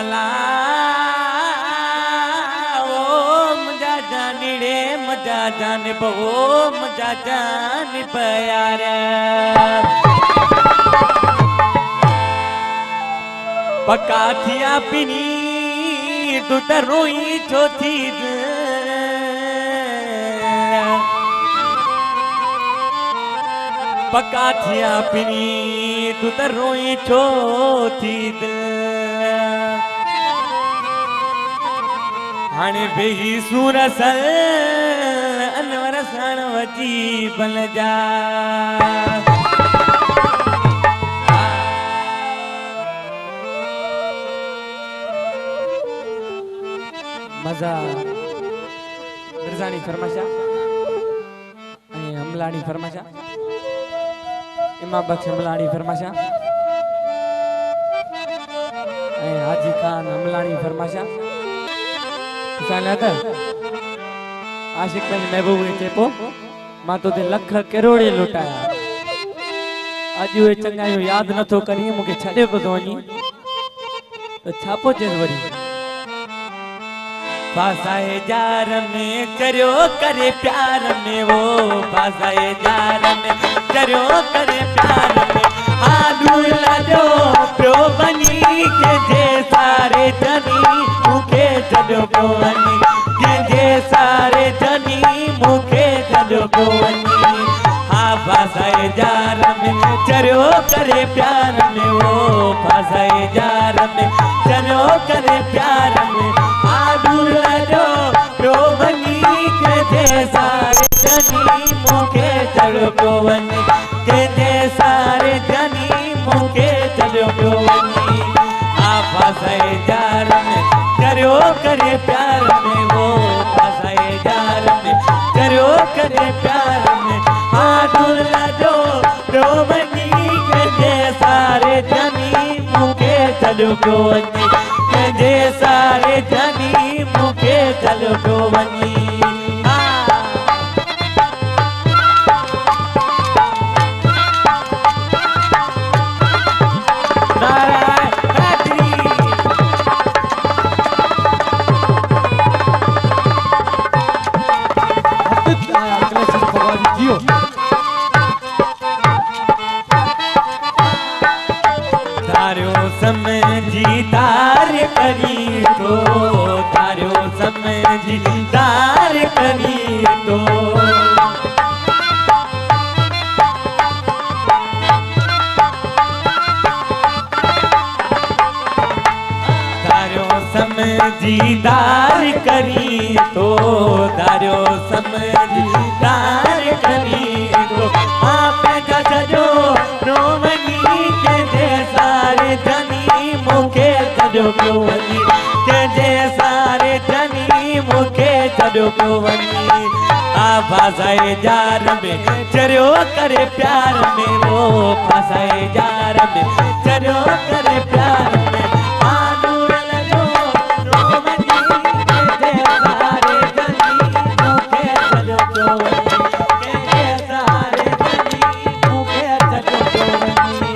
अल्लाह ओ मुझा जानी रे मुझा जान बो मुझा जान प्यार पका थिया पिनी तू त रोई छो थी पका थिया पिनी तू त रोई छो थी हाणे बेही सूरसल अनवर साण वची बन जा मजा मिर्जानी फरमाशा अमलानी फरमाशा इमाम बख्श अमलानी फरमाशा हाजी खान अमलानी फरमाशा आशिक पंहिंजे महबूब खे चए पियो मां तोते लख करोड़े लुटाया अॼु उहे चङायूं यादि नथो करी मूंखे छॾे पियो थो वञी त छा पोइ चएसि वरी फासाए जार में चरियो करे प्यार में वो फासाए जार में चरियो करे प्यार में आलू लाजो पियो बनी के जे सारे जनी मूंखे छॾियो पियो वञी जे सारे जनी मूंखे छॾियो पियो वञी हा फासाए जार में चरियो करे प्यार में वो फासाए जार में चरियो करे प्यार में आलू लाजो पियो बनी के जे सारे जनी मूंखे छॾियो पियो वञी जे सारे जनी मूंखे छॾियो पियो वञी हा फासाए जार में चरियो करे प्यार में वो फासाए जार में चरियो करे प्यार में आलू लाजो पियो बनी के जे सारे जनी मूंखे छॾियो पियो वञी जे सारे जनी मूंखे छॾियो पियो वञी समझी दार करी तो तारो समझी दार करी तो तारो समझी दार करी तो तारो समझी दार करी तो आप जो रोमनी के जे सारे जनी मूंखे छॾियो पियो वञी जे सारे जनी मूंखे छॾियो पियो वञी आ फासाए जार में चरियो करे प्यार में वो फासाए जार में चरियो करे प्यार में आलू लजो रोमनी जे सारे जनी मूंखे छॾियो पियो वञी जे सारे जनी मूंखे छॾियो पियो वञी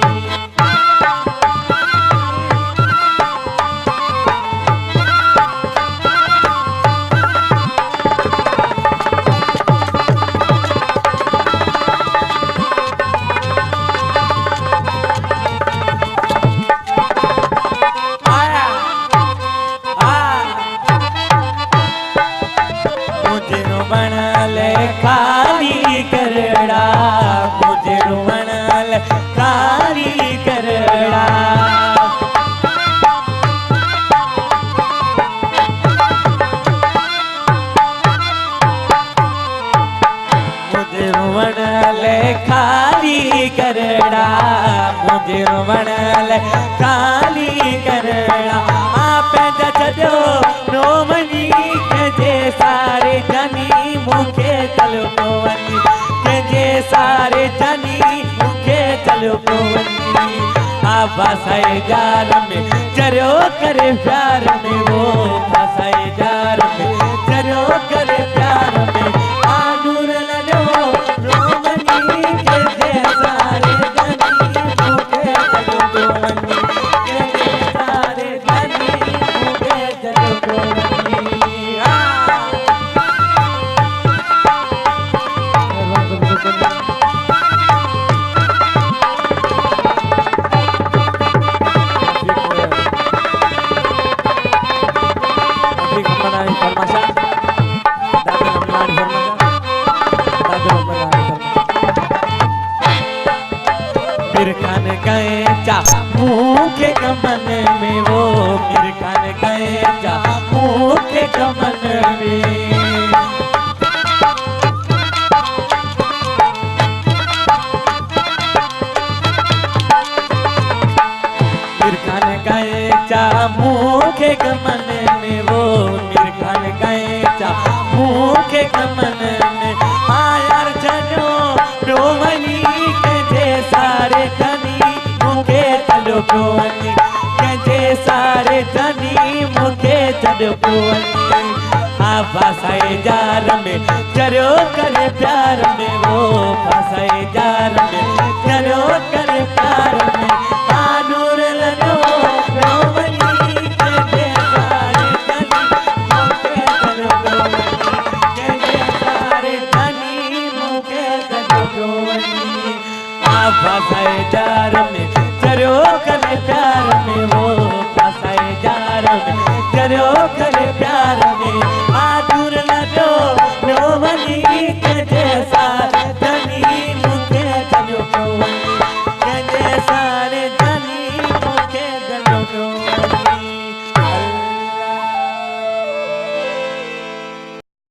खाली करड़ा मुझे रुवणल खाली करड़ा मुझे रुवणल खाली करड़ा मुझे रुवणल खाली करड़ा आप छॾियो रोमनी के जे सारे जनी मूंखे छॾियो पियो वञी जे सारे जनी मूंखे छॾियो पियो वञी हा फासाए जार में चरियो करे प्यार में वो फासाए जार में चरियो करे प्यार में आलू लजो रोमनी के जे सारे जनी मूंखे छॾियो पियो वञी जे सारे जनी मुखे गमन में वो मेरे कान गए जा मुखे गमन में गए चा मुखे गमन में वो मेरे कान गए चा मुखे गमन में आयार जनो रोवनी के जे सारे धनी मुखे चलो रोवनी के जे सारे धनी मुखे चलो रोवनी फसाए जार में चलो करे प्यार में वो फसाए जार में चलो करे प्यार में आनूर लनो रोवनी के जे सारे धनी मुखे चलो रोवनी फसाए जार में चलो करे प्यार में वो